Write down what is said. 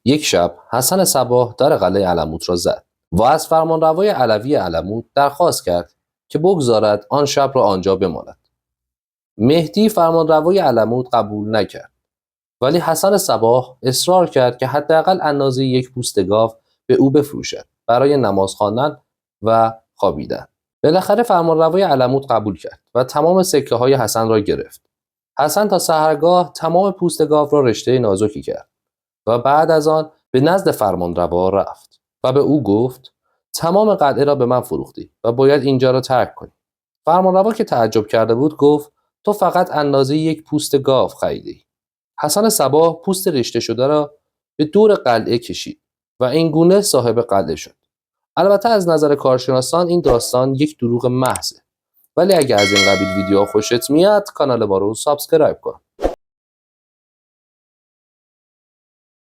یک شب حسن صباح در قلعه علموت را زد و از فرمانروای علوی علموت درخواست کرد که بگذارد آن شب را آنجا بماند. مهدی فرمانروای علموت قبول نکرد، ولی حسن صباح اصرار کرد که حداقل اندازه یک پوست گاو به او بفروشد برای نماز خواندن و خوابیدن. بالاخره فرمانروای علموت قبول کرد و تمام سکه های حسن را گرفت. حسن تا سحرگاه تمام پوست گاو را رشته نازکی کرد و بعد از آن به نزد فرمانروا رفت و به او گفت تمام قلعه را به من فروختی و باید اینجا را ترک کنی. فرمانروا که تعجب کرده بود گفت تو فقط اندازه یک پوست گاو خریدی. حسن صباح پوست رشته شده را به دور قلعه کشید و این گونه صاحب قلعه شد. البته از نظر کارشناسان این داستان یک دروغ محضه، ولی اگه از این قبیل ویدیوها خوشت میاد کانال ما رو سابسکرایب کن.